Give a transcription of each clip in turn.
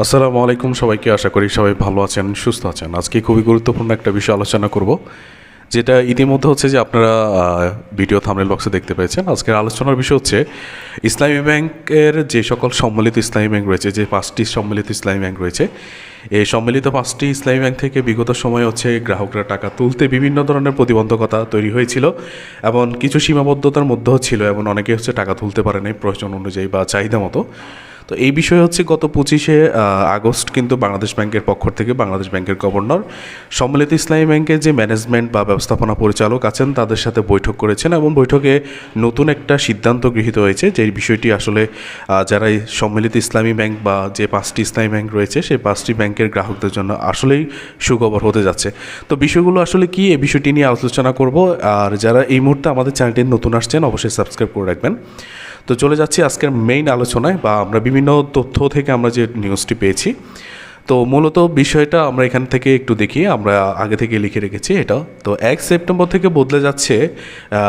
আসসালামু আলাইকুম সবাইকে। আশা করি সবাই ভালো আছেন, সুস্থ আছেন। আজকে খুবই গুরুত্বপূর্ণ একটা বিষয় আলোচনা করব, যেটা ইতিমধ্যে হচ্ছে যে আপনারা ভিডিও থাম্বনেল বক্সে দেখতে পেয়েছেন। আজকের আলোচনার বিষয় হচ্ছে ইসলামী ব্যাংকের যে সকল সম্মিলিত ইসলামী ব্যাংক রয়েছে, যে 5টি সম্মিলিত ইসলামী ব্যাংক রয়েছে, এই সম্মিলিত 5টি ইসলামী ব্যাংক থেকে বিগত সময়ে হচ্ছে গ্রাহকরা টাকা তুলতে বিভিন্ন ধরনের প্রতিবন্ধকতা তৈরি হয়েছিল এবং কিছু সীমাবদ্ধতার মধ্যেও ছিল, এবং অনেকে হচ্ছে টাকা তুলতে পারে নাই প্রয়োজন অনুযায়ী বা চাহিদা মতো। তো এই বিষয়ে হচ্ছে গত 25শে আগস্ট কিন্তু বাংলাদেশ ব্যাংকের পক্ষ থেকে বাংলাদেশ ব্যাংকের গভর্নর সম্মিলিত ইসলামী ব্যাংকের যে ম্যানেজমেন্ট বা ব্যবস্থাপনা পরিচালক আছেন তাদের সাথে বৈঠক করেছেন, এবং বৈঠকে নতুন একটা সিদ্ধান্ত গৃহীত হয়েছে, যে বিষয়টি আসলে যারা এই সম্মিলিত ইসলামী ব্যাংক বা যে 5টি ইসলামী ব্যাংক রয়েছে সেই 5টি ব্যাংকের গ্রাহকদের জন্য আসলেই সুখবর হতে যাচ্ছে। তো বিষয়গুলো আসলে কি, এই বিষয়টি নিয়ে আলোচনা করব। আর যারা এই মুহূর্তে আমাদের চ্যানেলটি নতুন আসছেন অবশ্যই সাবস্ক্রাইব করে রাখবেন। তো চলে যাচ্ছি আজকের মেইন আলোচনায়, বা আমরা বিভিন্ন তথ্য থেকে আমরা যে নিউজটি পেয়েছি। তো মূলত বিষয়টা আমরা এখান থেকে একটু দেখি, আমরা আগে থেকে লিখে রেখেছি এটা। তো 1 সেপ্টেম্বর থেকে বদলে যাচ্ছে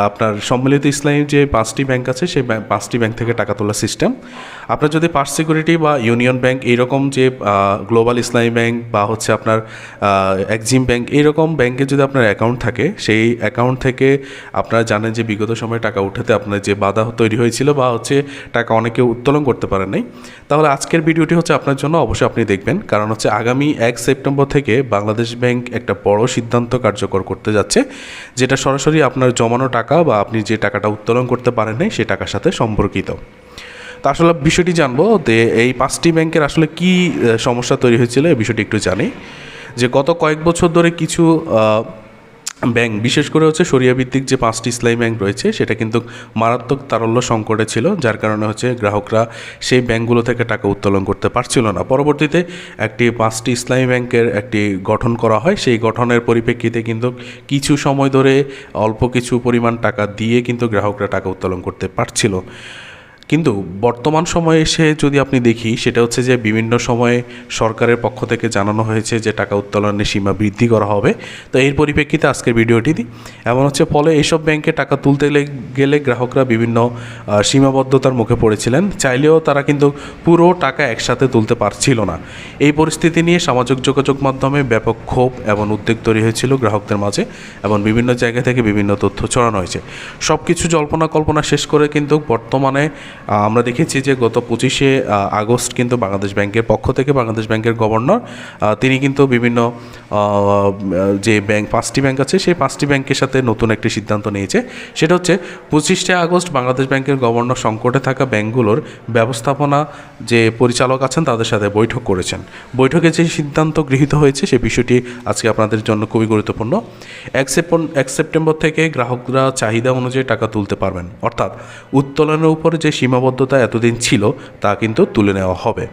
আপনার সম্মিলিত ইসলামী যে 5টি ব্যাংক আছে সেই 5টি ব্যাংক থেকে টাকা তোলার সিস্টেম। আপনার যদি ফার্স্ট সিকিউরিটি বা ইউনিয়ন ব্যাংক এইরকম যে গ্লোবাল ইসলামী ব্যাংক বা হচ্ছে আপনার এক্সিম ব্যাংক এইরকম ব্যাংকে যদি আপনার অ্যাকাউন্ট থাকে, সেই অ্যাকাউন্ট থেকে আপনারা জানেন যে বিগত সময়ে টাকা উঠাতে আপনার যে বাধা তৈরি হয়েছিল বা হচ্ছে টাকা অনেকে উত্তোলন করতে পারেন নাই, তাহলে আজকের ভিডিওটি হচ্ছে আপনার জন্য। অবশ্যই আপনি দেখবেন, কারণ হচ্ছে আগামী 1 সেপ্টেম্বর থেকে বাংলাদেশ ব্যাংক একটা বড় সিদ্ধান্ত কার্যকর করতে যাচ্ছে, যেটা সরাসরি আপনার জমানো টাকা বা আপনি যে টাকাটা উত্তোলন করতে পারেন নাই সেই টাকার সাথে সম্পর্কিত। তো আসলে বিষয়টি জানবো যে এই 5টি ব্যাংকের আসলে কি সমস্যা তৈরি হয়েছিল, এই বিষয়টি একটু জানি। যে গত কয়েক বছর ধরে কিছু ব্যাংক, বিশেষ করে হচ্ছে শরিয়া ভিত্তিক যে 5টি ইসলামী ব্যাংক রয়েছে সেটা কিন্তু মারাত্মক তারল্য সংকটে ছিল, যার কারণে হচ্ছে গ্রাহকরা সেই ব্যাংকগুলো থেকে টাকা উত্তোলন করতে পারছিল না। পরবর্তীতে একটি 5টি ইসলামী ব্যাংকের একটি গঠন করা হয়, সেই গঠনের পরিপ্রেক্ষিতে কিন্তু কিছু সময় ধরে অল্প কিছু পরিমাণ টাকা দিয়ে কিন্তু গ্রাহকরা টাকা উত্তোলন করতে পারছিল। কিন্তু বর্তমান সময়ে এসে যদি আপনি দেখি, সেটা হচ্ছে যে বিভিন্ন সময়ে সরকারের পক্ষ থেকে জানানো হয়েছে যে টাকা উত্তোলনের সীমা বৃদ্ধি করা হবে। তো এর পরিপ্রেক্ষিতে আজকের ভিডিওটি দিই। এমন হচ্ছে ফলে এইসব ব্যাংকে টাকা তুলতে গেলে গ্রাহকরা বিভিন্ন সীমাবদ্ধতার মুখে পড়েছিলেন, চাইলেও তারা কিন্তু পুরো টাকা একসাথে তুলতে পারছিল না। এই পরিস্থিতি নিয়ে সামাজিক যোগাযোগ মাধ্যমে ব্যাপক ক্ষোভ এবং উদ্বেগ তৈরি হয়েছিল গ্রাহকদের মাঝে, এবং বিভিন্ন জায়গা থেকে বিভিন্ন তথ্য ছড়ানো হয়েছে। সব কিছু জল্পনা কল্পনা শেষ করে কিন্তু বর্তমানে আমরা দেখেছি যে গত 25শে আগস্ট কিন্তু বাংলাদেশ ব্যাংকের পক্ষ থেকে বাংলাদেশ ব্যাংকের গভর্নর তিনি কিন্তু বিভিন্ন যে ব্যাংক 5টি ব্যাংক আছে সেই 5টি ব্যাংকের সাথে নতুন একটি সিদ্ধান্ত নিয়েছে। সেটা হচ্ছে 25শে আগস্ট বাংলাদেশ ব্যাংকের গভর্নর সংকটে থাকা ব্যাংকগুলোর ব্যবস্থাপনা যে পরিচালক আছেন তাদের সাথে বৈঠক করেছেন। বৈঠকে যে সিদ্ধান্ত গৃহীত হয়েছে সে বিষয়টি আজকে আপনাদের জন্য খুবই গুরুত্বপূর্ণ। 1 সেপ্টেম্বর থেকে গ্রাহকরা চাহিদা অনুযায়ী টাকা তুলতে পারবেন, অর্থাৎ উত্তোলনের উপর যে সীমাবদ্ধতা এতদিন ছিল তা কিন্তু তুলে নেওয়া হবে।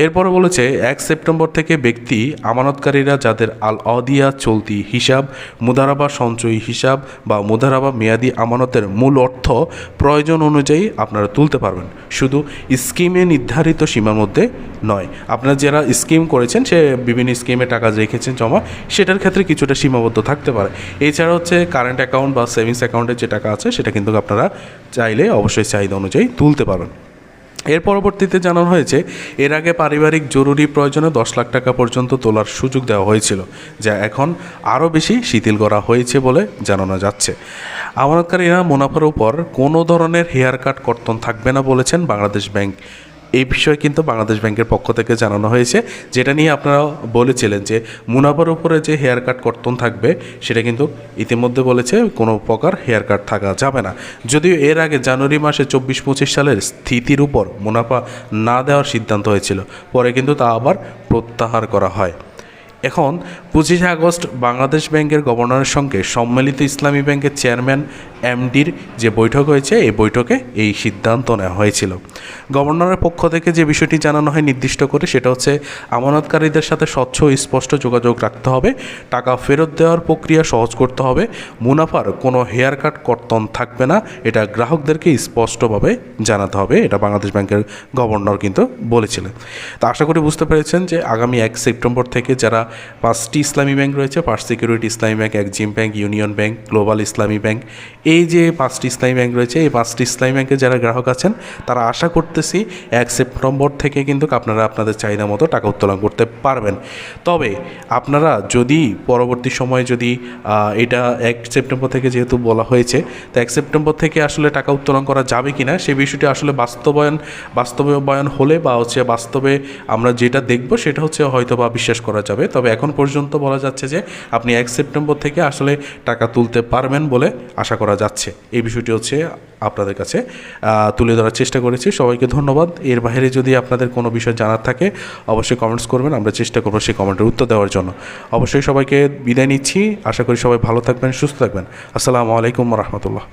এরপরে বলেছে 1 সেপ্টেম্বর থেকে ব্যক্তি আমানতকারীরা যাদের আল অদিয়া চলতি হিসাব, মুদারাবা সঞ্চয়ী হিসাব বা মুদারাবা মেয়াদি আমানতের মূল অর্থ প্রয়োজন অনুযায়ী আপনারা তুলতে পারবেন, শুধু স্কিমে নির্ধারিত সীমার মধ্যে নয়। আপনারা যারা স্কিম করেছেন, সে বিভিন্ন স্কিমে টাকা রেখেছেন জমা, সেটার ক্ষেত্রে কিছুটা সীমাবদ্ধ থাকতে পারে। এছাড়া হচ্ছে কারেন্ট অ্যাকাউন্ট বা সেভিংস অ্যাকাউন্টের যে টাকা আছে সেটা কিন্তু আপনারা চাইলে অবশ্যই চাহিদা অনুযায়ী তুলতে পারবেন। এর পরবর্তীতে জানানো হয়েছে এর আগে পারিবারিক জরুরি প্রয়োজনে 10 লাখ টাকা পর্যন্ত তোলার সুযোগ দেওয়া হয়েছিল, যা এখন আরও বেশি শিথিল করা হয়েছে বলে জানানো যাচ্ছে। আমানতকারীরা মুনাফার উপর কোনো ধরনের হেয়ার কাট কর্তন থাকবে না বলেছেন বাংলাদেশ ব্যাংক। এই বিষয়ে কিন্তু বাংলাদেশ ব্যাংকের পক্ষ থেকে জানানো হয়েছে, যেটা নিয়ে আপনারা বলেছিলেন যে মুনাফার উপরে যে হেয়ার কাট কর্তন থাকবে সেটা কিন্তু ইতিমধ্যে বলেছে কোনো প্রকার হেয়ার কাট থাকা যাবে না। যদিও এর আগে জানুয়ারি মাসে 24-25 সালের স্থিতির উপর মুনাফা না দেওয়ার সিদ্ধান্ত হয়েছিল, পরে কিন্তু তা আবার প্রত্যাহার করা হয়। এখন 25শে আগস্ট বাংলাদেশ ব্যাংকের গভর্নরের সঙ্গে সম্মিলিত ইসলামী ব্যাংকের চেয়ারম্যান এমডির যে বৈঠক হয়েছে, এই বৈঠকে এই সিদ্ধান্ত নেওয়া হয়েছিল। গভর্নরের পক্ষ থেকে যে বিষয়টি জানানো হয় নির্দিষ্ট করে, সেটা হচ্ছে আমানতকারীদের সাথে স্বচ্ছ ও স্পষ্ট যোগাযোগ রাখতে হবে, টাকা ফেরত দেওয়ার প্রক্রিয়া সহজ করতে হবে, মুনাফার কোনো হেয়ার কাট কর্তন থাকবে না, এটা গ্রাহকদেরকে স্পষ্টভাবে জানাতে হবে। এটা বাংলাদেশ ব্যাংকের গভর্নর কিন্তু বলেছিলেন। তো আশা করি বুঝতে পেরেছেন যে আগামী 1 সেপ্টেম্বর থেকে যারা 5টি ইসলামী ব্যাংক রয়েছে, ফার্স্ট সিকিউরিটি ইসলামী bank, Exim bank, union bank, global ইসলামী ব্যাংক। এই যে 5টি ইসলামী ব্যাংক রয়েছে, এই 5টি ইসলামী ব্যাংকের যারা গ্রাহক আছেন তারা আশা করতেছি 1 সেপ্টেম্বর থেকে কিন্তু আপনারা আপনাদের চাহিদা মতো টাকা উত্তোলন করতে পারবেন। তবে আপনারা যদি পরবর্তী সময়ে যদি এটা 1 সেপ্টেম্বর থেকে যেহেতু বলা হয়েছে, তো 1 সেপ্টেম্বর থেকে আসলে টাকা উত্তোলন করা যাবে কি না সেই বিষয়টি আসলে বাস্তবায়ন হলে বা হচ্ছে বাস্তবে আমরা যেটা দেখব সেটা হচ্ছে হয়তো বা বিশ্বাস করা যাবে। তবে এখন পর্যন্ত বলা যাচ্ছে যে আপনি 1 সেপ্টেম্বর থেকে আসলে টাকা তুলতে পারবেন বলে আশা করা যাচ্ছে। এই বিষয়টি হচ্ছে আপনাদের কাছে তুলে ধরার চেষ্টা করেছি। সবাইকে ধন্যবাদ। এর বাইরে যদি আপনাদের কোনো বিষয় জানার থাকে অবশ্যই কমেন্টস করবেন, আমরা চেষ্টা করবো সেই কমেন্টের উত্তর দেওয়ার জন্য। অবশ্যই সবাইকে বিদায় নিচ্ছি, আশা করি সবাই ভালো থাকবেন, সুস্থ থাকবেন। আসসালামু আলাইকুম রহমতুল্লাহ।